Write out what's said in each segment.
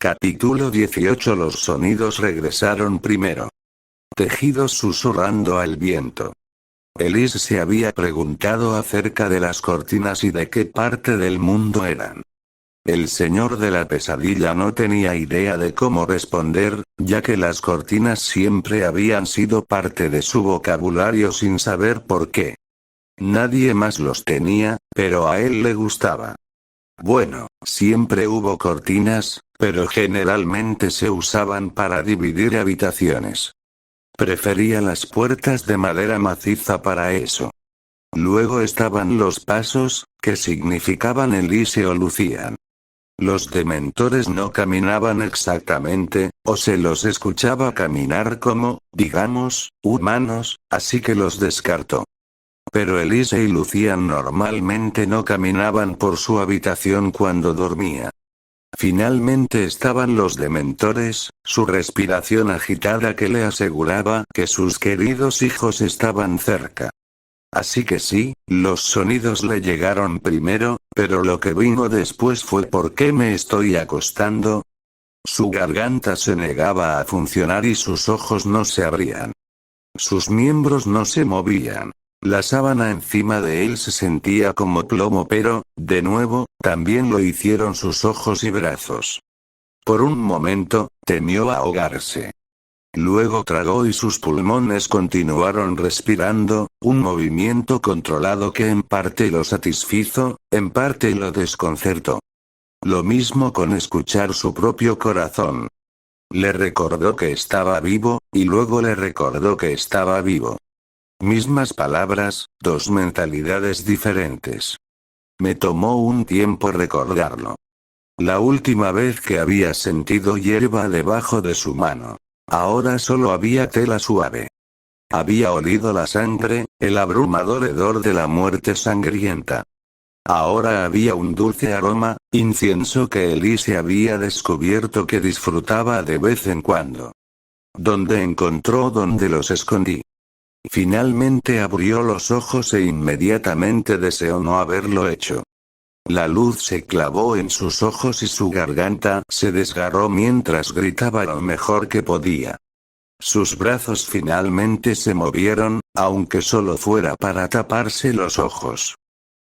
Capítulo 18. Los sonidos regresaron primero. Tejidos susurrando al viento. Elise se había preguntado acerca de las cortinas y de qué parte del mundo eran. El señor de la pesadilla no tenía idea de cómo responder, ya que las cortinas siempre habían sido parte de su vocabulario sin saber por qué. Nadie más los tenía, pero a él le gustaba. Bueno, siempre hubo cortinas, pero generalmente se usaban para dividir habitaciones. Prefería las puertas de madera maciza para eso. Luego estaban los pasos, que significaban Elise o Lucian. Los dementores no caminaban exactamente, o se los escuchaba caminar como, digamos, humanos, así que los descartó. Pero Elise y Lucian normalmente no caminaban por su habitación cuando dormía. Finalmente estaban los dementores, su respiración agitada que le aseguraba que sus queridos hijos estaban cerca. Así que sí, los sonidos le llegaron primero, pero lo que vino después fue ¿por qué me estoy acostando? Su garganta se negaba a funcionar y sus ojos no se abrían. Sus miembros no se movían. La sábana encima de él se sentía como plomo pero, de nuevo, también lo hicieron sus ojos y brazos. Por un momento, temió ahogarse. Luego tragó y sus pulmones continuaron respirando, un movimiento controlado que en parte lo satisfizo, en parte lo desconcertó. Lo mismo con escuchar su propio corazón. Le recordó que estaba vivo, y luego le recordó que estaba vivo. Mismas palabras, dos mentalidades diferentes. Me tomó un tiempo recordarlo. La última vez que había sentido hierba debajo de su mano. Ahora solo había tela suave. Había olido la sangre, el abrumador hedor de la muerte sangrienta. Ahora había un dulce aroma, incienso que Elise había descubierto que disfrutaba de vez en cuando. ¿Dónde encontró donde los escondí? Finalmente abrió los ojos e inmediatamente deseó no haberlo hecho. La luz se clavó en sus ojos y su garganta se desgarró mientras gritaba lo mejor que podía. Sus brazos finalmente se movieron, aunque solo fuera para taparse los ojos.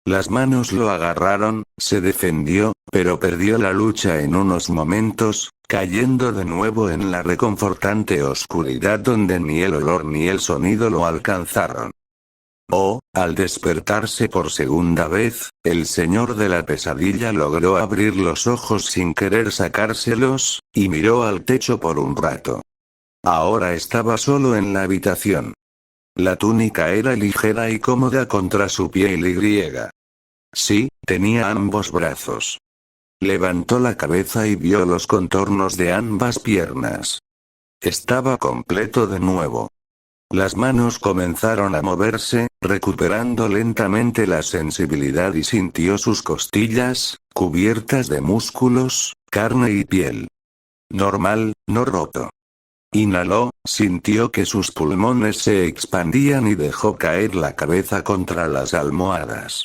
Las manos lo agarraron, se defendió, pero perdió la lucha en unos momentos, cayendo de nuevo en la reconfortante oscuridad donde ni el olor ni el sonido lo alcanzaron. Al despertarse por segunda vez, el señor de la pesadilla logró abrir los ojos sin querer sacárselos, y miró al techo por un rato. Ahora estaba solo en la habitación. La túnica era ligera y cómoda contra su piel y. Sí, tenía ambos brazos. Levantó la cabeza y vio los contornos de ambas piernas. Estaba completo de nuevo. Las manos comenzaron a moverse, recuperando lentamente la sensibilidad y sintió sus costillas, cubiertas de músculos, carne y piel. Normal, no roto. Inhaló, sintió que sus pulmones se expandían y dejó caer la cabeza contra las almohadas.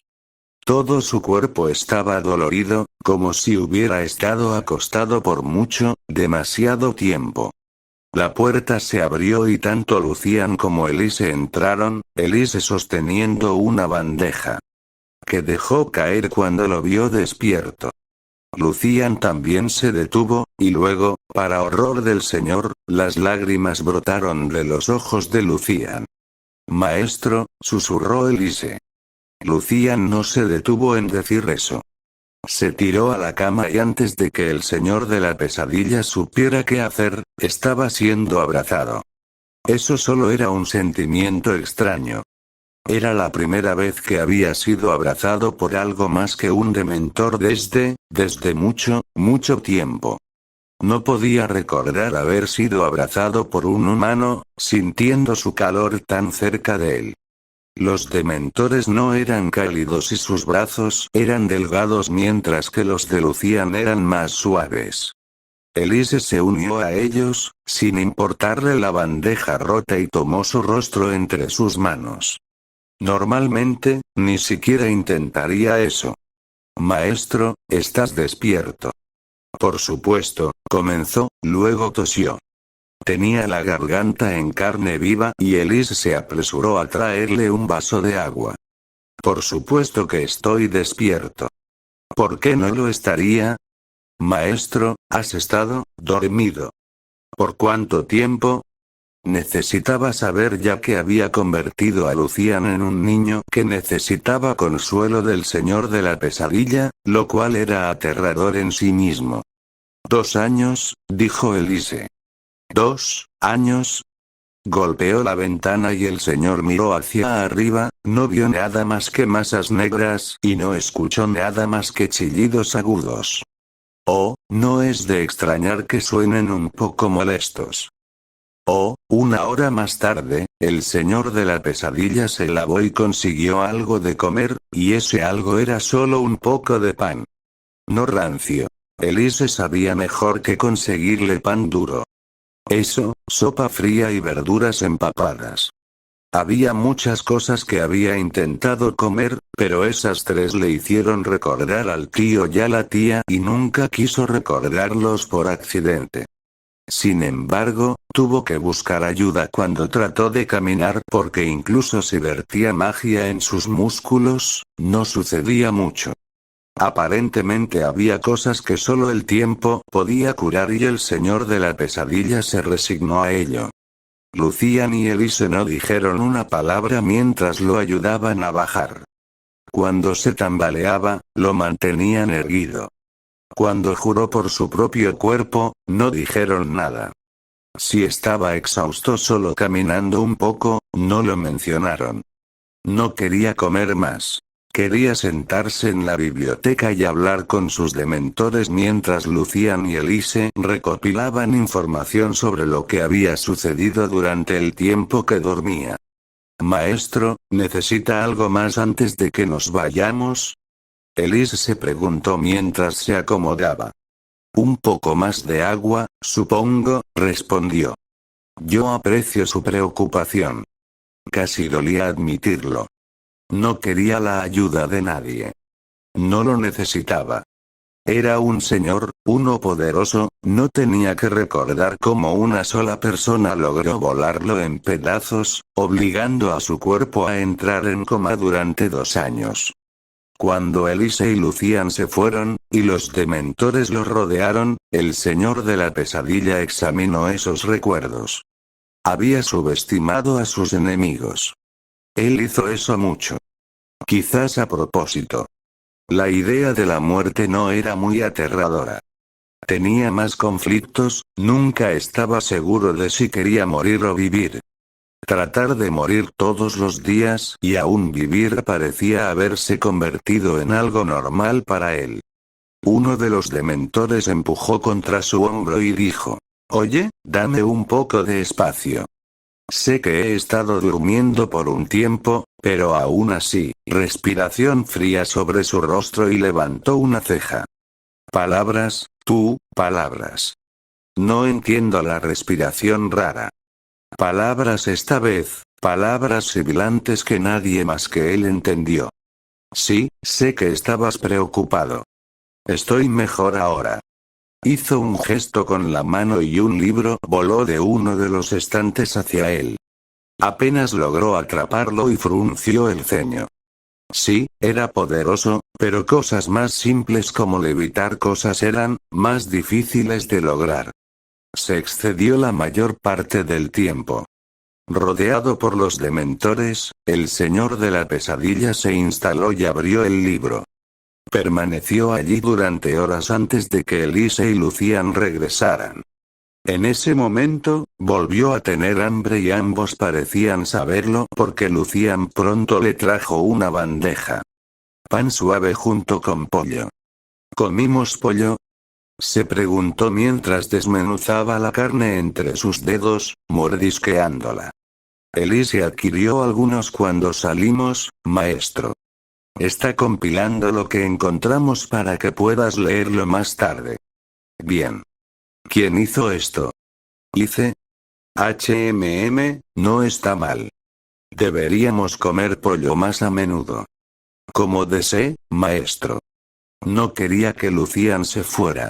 Todo su cuerpo estaba dolorido, como si hubiera estado acostado por mucho, demasiado tiempo. La puerta se abrió y tanto Lucian como Elise entraron, Elise sosteniendo una bandeja. Que dejó caer cuando lo vio despierto. Lucian también se detuvo, y luego, para horror del señor, las lágrimas brotaron de los ojos de Lucian. Maestro, susurró Elise. Lucian no se detuvo en decir eso. Se tiró a la cama y antes de que el señor de la pesadilla supiera qué hacer, estaba siendo abrazado. Eso solo era un sentimiento extraño. Era la primera vez que había sido abrazado por algo más que un dementor desde mucho, mucho tiempo. No podía recordar haber sido abrazado por un humano, sintiendo su calor tan cerca de él. Los dementores no eran cálidos y sus brazos eran delgados mientras que los de Lucian eran más suaves. Elise se unió a ellos, sin importarle la bandeja rota y tomó su rostro entre sus manos. Normalmente, ni siquiera intentaría eso. Maestro, estás despierto. Por supuesto, comenzó, luego tosió. Tenía la garganta en carne viva y Elise se apresuró a traerle un vaso de agua. Por supuesto que estoy despierto. ¿Por qué no lo estaría? Maestro, ¿has estado dormido? ¿Por cuánto tiempo? Necesitaba saber, ya que había convertido a Lucian en un niño que necesitaba consuelo del señor de la pesadilla, lo cual era aterrador en sí mismo. 2 años, dijo Elise. 2 años. Golpeó la ventana y el señor miró hacia arriba, no vio nada más que masas negras y no escuchó nada más que chillidos agudos. Oh, no es de extrañar que suenen un poco molestos. Oh, 1 hora más tarde, el señor de la pesadilla se lavó y consiguió algo de comer, y ese algo era solo un poco de pan. No rancio. Elise sabía mejor que conseguirle pan duro. Eso, sopa fría y verduras empapadas. Había muchas cosas que había intentado comer, pero esas 3 le hicieron recordar al tío y a la tía y nunca quiso recordarlos por accidente. Sin embargo, tuvo que buscar ayuda cuando trató de caminar porque incluso si vertía magia en sus músculos, no sucedía mucho. Aparentemente había cosas que solo el tiempo podía curar y el señor de la pesadilla se resignó a ello. Lucian y Elise no dijeron una palabra mientras lo ayudaban a bajar. Cuando se tambaleaba, lo mantenían erguido. Cuando juró por su propio cuerpo, no dijeron nada. Si estaba exhausto solo caminando un poco, no lo mencionaron. No quería comer más. Quería sentarse en la biblioteca y hablar con sus dementores mientras Lucian y Elise recopilaban información sobre lo que había sucedido durante el tiempo que dormía. Maestro, ¿necesita algo más antes de que nos vayamos? Elise se preguntó mientras se acomodaba. Un poco más de agua, supongo, respondió. Yo aprecio su preocupación. Casi dolía admitirlo. No quería la ayuda de nadie. No lo necesitaba. Era un señor, uno poderoso, no tenía que recordar cómo una sola persona logró volarlo en pedazos, obligando a su cuerpo a entrar en coma durante 2 años. Cuando Elise y Lucian se fueron, y los dementores lo rodearon, el señor de la pesadilla examinó esos recuerdos. Había subestimado a sus enemigos. Él hizo eso mucho. Quizás a propósito. La idea de la muerte no era muy aterradora. Tenía más conflictos, nunca estaba seguro de si quería morir o vivir. Tratar de morir todos los días y aún vivir parecía haberse convertido en algo normal para él. Uno de los dementores empujó contra su hombro y dijo: Oye, dame un poco de espacio. Sé que he estado durmiendo por un tiempo, pero aún así, respiración fría sobre su rostro y levantó una ceja. Palabras, tú, palabras. No entiendo la respiración rara. Palabras esta vez, palabras sibilantes que nadie más que él entendió. Sí, sé que estabas preocupado. Estoy mejor ahora. Hizo un gesto con la mano y un libro voló de uno de los estantes hacia él. Apenas logró atraparlo y frunció el ceño. Sí, era poderoso, pero cosas más simples como levitar cosas eran más difíciles de lograr. Se excedió la mayor parte del tiempo. Rodeado por los dementores, el señor de la pesadilla se instaló y abrió el libro. Permaneció allí durante horas antes de que Elise y Lucian regresaran. En ese momento, volvió a tener hambre y ambos parecían saberlo porque Lucian pronto le trajo una bandeja. Pan suave junto con pollo. ¿Comimos pollo? Se preguntó mientras desmenuzaba la carne entre sus dedos, mordisqueándola. Elise adquirió algunos cuando salimos, maestro. Está compilando lo que encontramos para que puedas leerlo más tarde. Bien. ¿Quién hizo esto? Hice. No está mal. Deberíamos comer pollo más a menudo. Como desee, maestro. No quería que Lucian se fuera.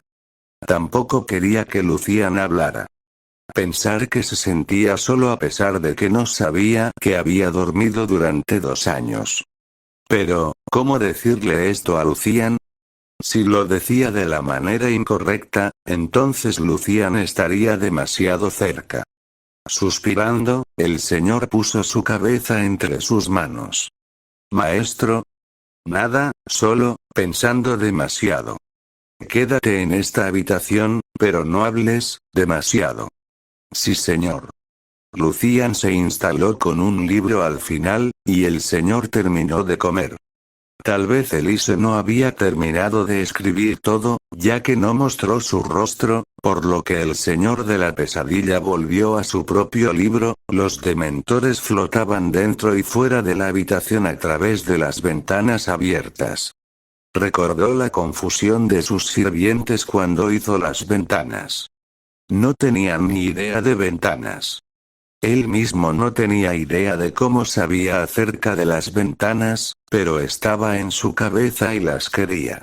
Tampoco quería que Lucian hablara. Pensar que se sentía solo a pesar de que no sabía que había dormido durante 2 años. Pero, ¿cómo decirle esto a Lucian? Si lo decía de la manera incorrecta, entonces Lucian estaría demasiado cerca. Suspirando, el señor puso su cabeza entre sus manos. Maestro. Nada, solo, pensando demasiado. Quédate en esta habitación, pero no hables demasiado. Sí, señor. Lucian se instaló con un libro al final, y el señor terminó de comer. Tal vez Elise no había terminado de escribir todo, ya que no mostró su rostro, por lo que el señor de la pesadilla volvió a su propio libro. Los dementores flotaban dentro y fuera de la habitación a través de las ventanas abiertas. Recordó la confusión de sus sirvientes cuando hizo las ventanas. No tenían ni idea de ventanas. Él mismo no tenía idea de cómo sabía acerca de las ventanas, pero estaba en su cabeza y las quería.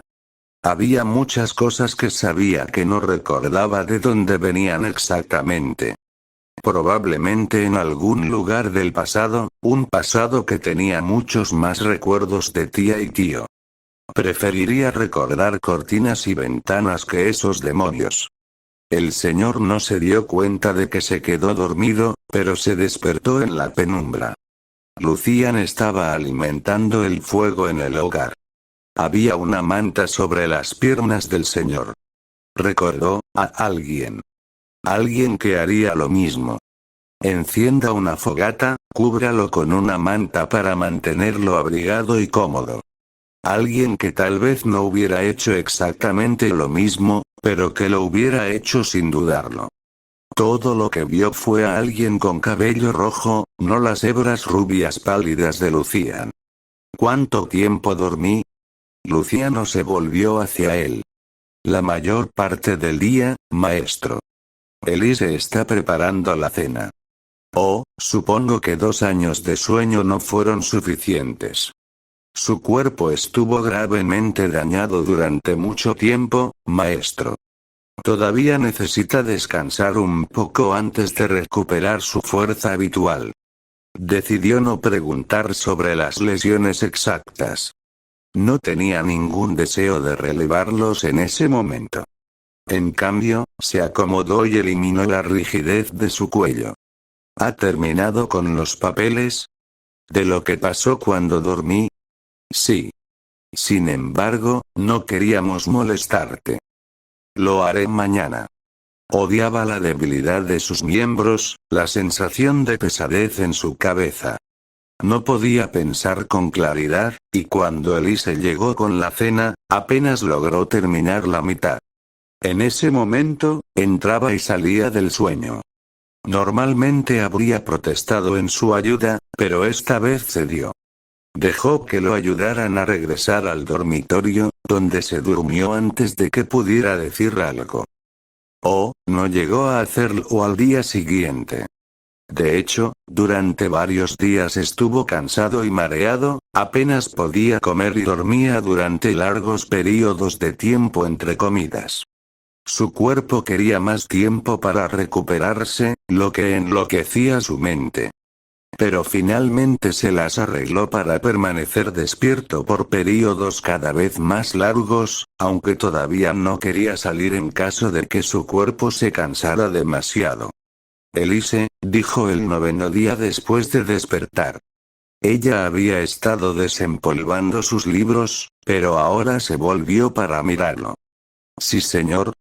Había muchas cosas que sabía que no recordaba de dónde venían exactamente. Probablemente en algún lugar del pasado, un pasado que tenía muchos más recuerdos de tía y tío. Preferiría recordar cortinas y ventanas que esos demonios. El señor no se dio cuenta de que se quedó dormido, pero se despertó en la penumbra. Lucian estaba alimentando el fuego en el hogar. Había una manta sobre las piernas del señor. Recordó a alguien. Alguien que haría lo mismo. Encienda una fogata, cúbralo con una manta para mantenerlo abrigado y cómodo. Alguien que tal vez no hubiera hecho exactamente lo mismo, pero que lo hubiera hecho sin dudarlo. Todo lo que vio fue a alguien con cabello rojo, no las hebras rubias pálidas de Lucian. ¿Cuánto tiempo dormí? Luciano se volvió hacia él. La mayor parte del día, maestro. Elise está preparando la cena. Oh, supongo que 2 años de sueño no fueron suficientes. Su cuerpo estuvo gravemente dañado durante mucho tiempo, maestro. Todavía necesita descansar un poco antes de recuperar su fuerza habitual. Decidió no preguntar sobre las lesiones exactas. No tenía ningún deseo de relevarlos en ese momento. En cambio, se acomodó y eliminó la rigidez de su cuello. ¿Ha terminado con los papeles? ¿De lo que pasó cuando dormí? Sí. Sin embargo, no queríamos molestarte. Lo haré mañana. Odiaba la debilidad de sus miembros, la sensación de pesadez en su cabeza. No podía pensar con claridad, y cuando Elise llegó con la cena, apenas logró terminar la mitad. En ese momento, entraba y salía del sueño. Normalmente habría protestado en su ayuda, pero esta vez cedió. Dejó que lo ayudaran a regresar al dormitorio, donde se durmió antes de que pudiera decir algo. No llegó a hacerlo al día siguiente. De hecho, durante varios días estuvo cansado y mareado, apenas podía comer y dormía durante largos períodos de tiempo entre comidas. Su cuerpo quería más tiempo para recuperarse, lo que enloquecía su mente. Pero finalmente se las arregló para permanecer despierto por períodos cada vez más largos, aunque todavía no quería salir en caso de que su cuerpo se cansara demasiado. Elise, dijo el 9º día después de despertar. Ella había estado desempolvando sus libros, pero ahora se volvió para mirarlo. Sí, señor.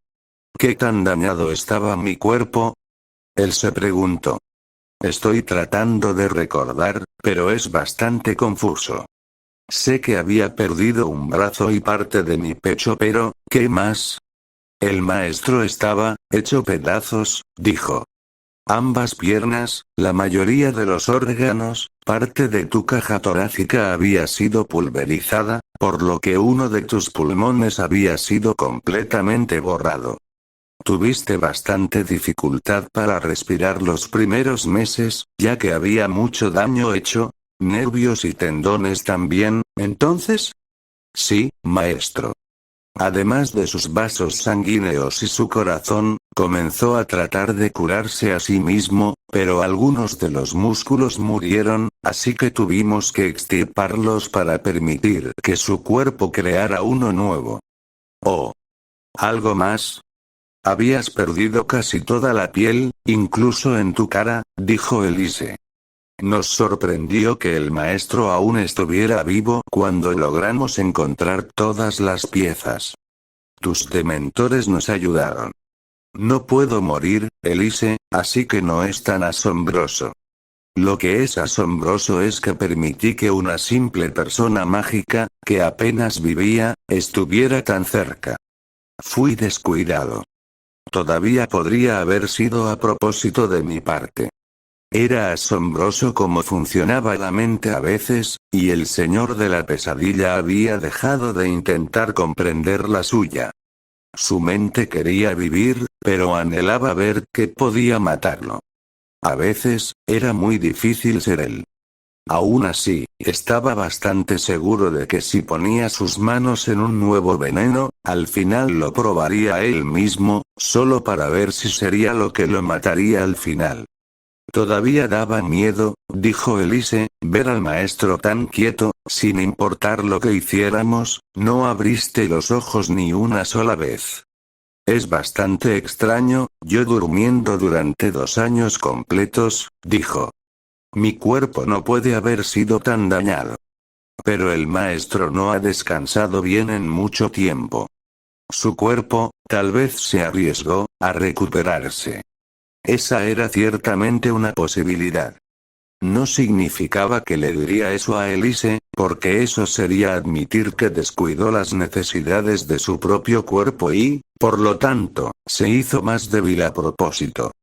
¿Qué tan dañado estaba mi cuerpo? Él se preguntó. Estoy tratando de recordar, pero es bastante confuso. Sé que había perdido un brazo y parte de mi pecho, pero, ¿qué más? El maestro estaba, hecho pedazos, dijo. Ambas piernas, la mayoría de los órganos, parte de tu caja torácica había sido pulverizada, por lo que uno de tus pulmones había sido completamente borrado. Tuviste bastante dificultad para respirar los primeros meses, ya que había mucho daño hecho, nervios y tendones también, ¿entonces? Sí, maestro. Además de sus vasos sanguíneos y su corazón, comenzó a tratar de curarse a sí mismo, pero algunos de los músculos murieron, así que tuvimos que extirparlos para permitir que su cuerpo creara uno nuevo. Oh. ¿Algo más? Habías perdido casi toda la piel, incluso en tu cara, dijo Elise. Nos sorprendió que el maestro aún estuviera vivo cuando logramos encontrar todas las piezas. Tus dementores nos ayudaron. No puedo morir, Elise, así que no es tan asombroso. Lo que es asombroso es que permití que una simple persona mágica, que apenas vivía, estuviera tan cerca. Fui descuidado. Todavía podría haber sido a propósito de mi parte. Era asombroso cómo funcionaba la mente a veces, y el señor de la pesadilla había dejado de intentar comprender la suya. Su mente quería vivir, pero anhelaba ver qué podía matarlo. A veces, era muy difícil ser él. Aún así, estaba bastante seguro de que si ponía sus manos en un nuevo veneno, al final lo probaría él mismo, solo para ver si sería lo que lo mataría al final. Todavía daba miedo, dijo Elise, ver al maestro tan quieto, sin importar lo que hiciéramos, no abriste los ojos ni una sola vez. Es bastante extraño, yo durmiendo durante 2 años completos, dijo. Mi cuerpo no puede haber sido tan dañado. Pero el maestro no ha descansado bien en mucho tiempo. Su cuerpo, tal vez se arriesgó a recuperarse. Esa era ciertamente una posibilidad. No significaba que le diría eso a Elise, porque eso sería admitir que descuidó las necesidades de su propio cuerpo y, por lo tanto, se hizo más débil a propósito.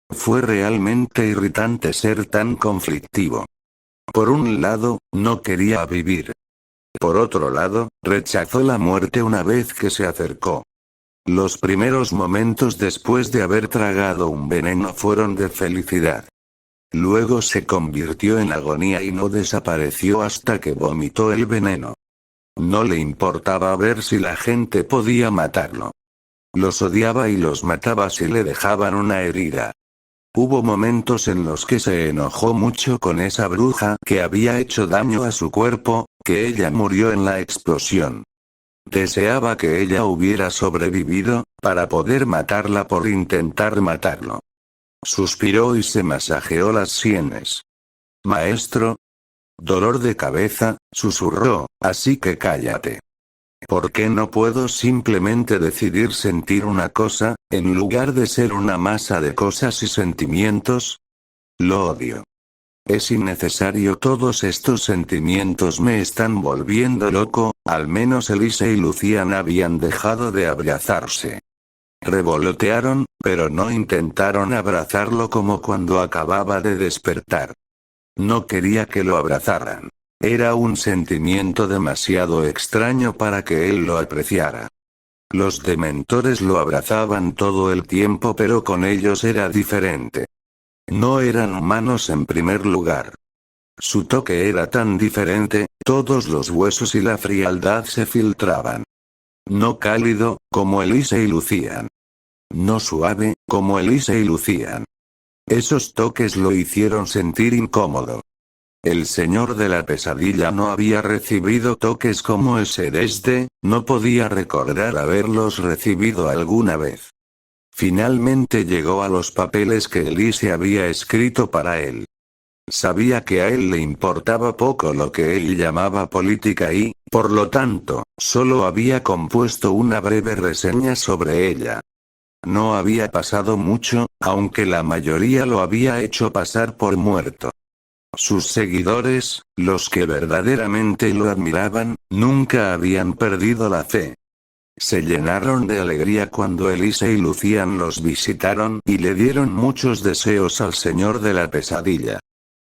Fue realmente irritante ser tan conflictivo. Por un lado, no quería vivir. Por otro lado, rechazó la muerte una vez que se acercó. Los primeros momentos después de haber tragado un veneno fueron de felicidad. Luego se convirtió en agonía y no desapareció hasta que vomitó el veneno. No le importaba ver si la gente podía matarlo. Los odiaba y los mataba si le dejaban una herida. Hubo momentos en los que se enojó mucho con esa bruja que había hecho daño a su cuerpo, que ella murió en la explosión. Deseaba que ella hubiera sobrevivido, para poder matarla por intentar matarlo. Suspiró y se masajeó las sienes. Maestro. Dolor de cabeza, susurró, así que cállate. ¿Por qué no puedo simplemente decidir sentir una cosa, en lugar de ser una masa de cosas y sentimientos? Lo odio. Es innecesario, todos estos sentimientos me están volviendo loco, al menos Elise y Lucian habían dejado de abrazarse. Revolotearon, pero no intentaron abrazarlo como cuando acababa de despertar. No quería que lo abrazaran. Era un sentimiento demasiado extraño para que él lo apreciara. Los dementores lo abrazaban todo el tiempo, pero con ellos era diferente. No eran humanos en primer lugar. Su toque era tan diferente, todos los huesos y la frialdad se filtraban. No cálido, como Elise y Lucian. No suave, como Elise y Lucian. Esos toques lo hicieron sentir incómodo. El señor de la pesadilla no había recibido toques como ese no podía recordar haberlos recibido alguna vez. Finalmente llegó a los papeles que Elise había escrito para él. Sabía que a él le importaba poco lo que él llamaba política y, por lo tanto, solo había compuesto una breve reseña sobre ella. No había pasado mucho, aunque la mayoría lo había hecho pasar por muerto. Sus seguidores, los que verdaderamente lo admiraban, nunca habían perdido la fe. Se llenaron de alegría cuando Elise y Lucian los visitaron y le dieron muchos deseos al señor de la pesadilla.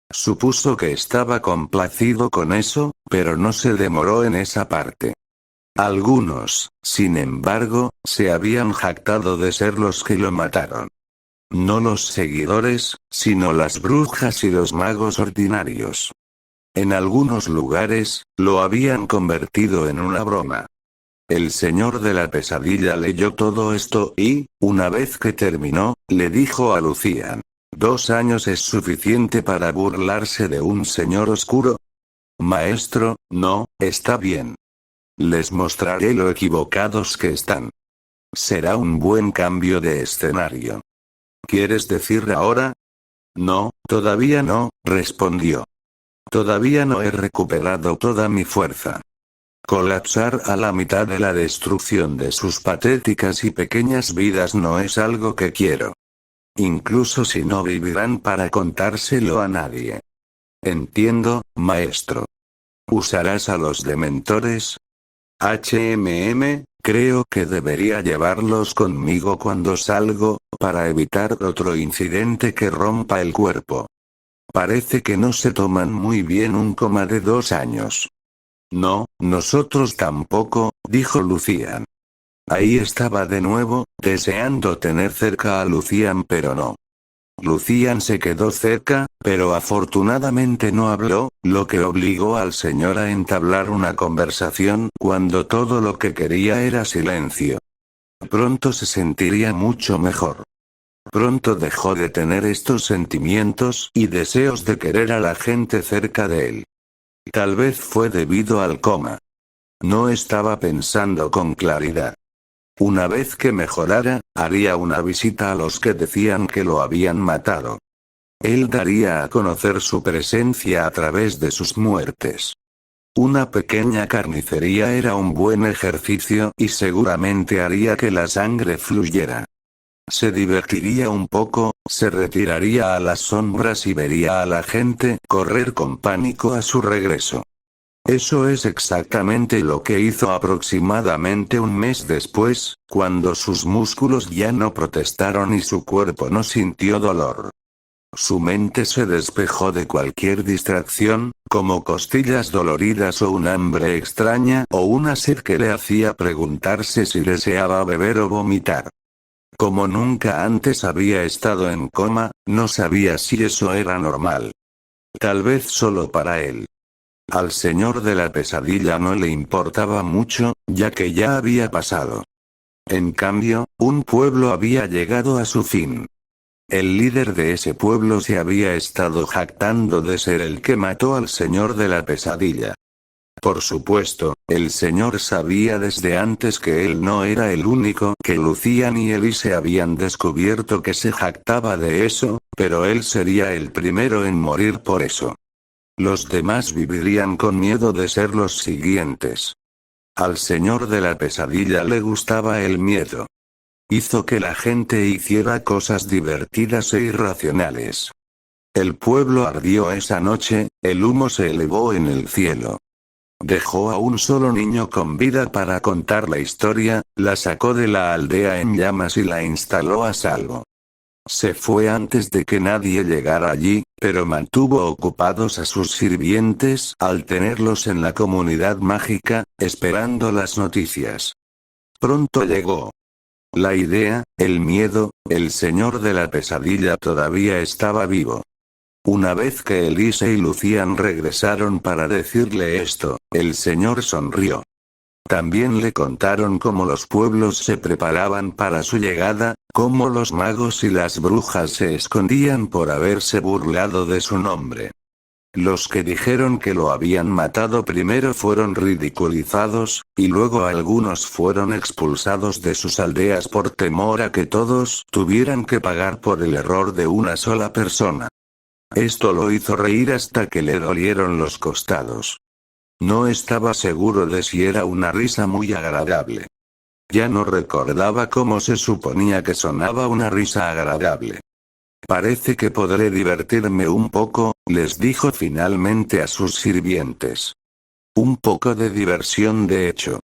Supuso que estaba complacido con eso, pero no se demoró en esa parte. Algunos, sin embargo, se habían jactado de ser los que lo mataron. No los seguidores, sino las brujas y los magos ordinarios. En algunos lugares, lo habían convertido en una broma. El señor de la pesadilla leyó todo esto y, una vez que terminó, le dijo a Lucian: ¿2 años es suficiente para burlarse de un señor oscuro? Maestro, no, está bien. Les mostraré lo equivocados que están. Será un buen cambio de escenario. ¿Quieres decir ahora? No, todavía no, respondió. Todavía no he recuperado toda mi fuerza. Colapsar a la mitad de la destrucción de sus patéticas y pequeñas vidas no es algo que quiero. Incluso si no vivirán para contárselo a nadie. Entiendo, maestro. ¿Usarás a los dementores? Creo que debería llevarlos conmigo cuando salgo, para evitar otro incidente que rompa el cuerpo. Parece que no se toman muy bien un coma de 2 años. No, nosotros tampoco, dijo Lucian. Ahí estaba de nuevo, deseando tener cerca a Lucian pero no. Lucian se quedó cerca, pero afortunadamente no habló, lo que obligó al señor a entablar una conversación cuando todo lo que quería era silencio. Pronto se sentiría mucho mejor. Pronto dejó de tener estos sentimientos y deseos de querer a la gente cerca de él. Tal vez fue debido al coma. No estaba pensando con claridad. Una vez que mejorara, haría una visita a los que decían que lo habían matado. Él daría a conocer su presencia a través de sus muertes. Una pequeña carnicería era un buen ejercicio y seguramente haría que la sangre fluyera. Se divertiría un poco, se retiraría a las sombras y vería a la gente correr con pánico a su regreso. Eso es exactamente lo que hizo aproximadamente un mes después, cuando sus músculos ya no protestaron y su cuerpo no sintió dolor. Su mente se despejó de cualquier distracción, como costillas doloridas o un hambre extraña o una sed que le hacía preguntarse si deseaba beber o vomitar. Como nunca antes había estado en coma, no sabía si eso era normal. Tal vez solo para él. Al señor de la pesadilla no le importaba mucho, ya que ya había pasado. En cambio, un pueblo había llegado a su fin. El líder de ese pueblo se había estado jactando de ser el que mató al señor de la pesadilla. Por supuesto, el señor sabía desde antes que él no era el único que Lucian y Elise habían descubierto que se jactaba de eso, pero él sería el primero en morir por eso. Los demás vivirían con miedo de ser los siguientes. Al señor de la pesadilla le gustaba el miedo. Hizo que la gente hiciera cosas divertidas e irracionales. El pueblo ardió esa noche, el humo se elevó en el cielo. Dejó a un solo niño con vida para contar la historia, la sacó de la aldea en llamas y la instaló a salvo. Se fue antes de que nadie llegara allí, pero mantuvo ocupados a sus sirvientes al tenerlos en la comunidad mágica, esperando las noticias. Pronto llegó. La idea, el miedo, el señor de la pesadilla todavía estaba vivo. Una vez que Elise y Lucian regresaron para decirle esto, el señor sonrió. También le contaron cómo los pueblos se preparaban para su llegada, cómo los magos y las brujas se escondían por haberse burlado de su nombre. Los que dijeron que lo habían matado primero fueron ridiculizados, y luego algunos fueron expulsados de sus aldeas por temor a que todos tuvieran que pagar por el error de una sola persona. Esto lo hizo reír hasta que le dolieron los costados. No estaba seguro de si era una risa muy agradable. Ya no recordaba cómo se suponía que sonaba una risa agradable. Parece que podré divertirme un poco, les dijo finalmente a sus sirvientes. Un poco de diversión de hecho.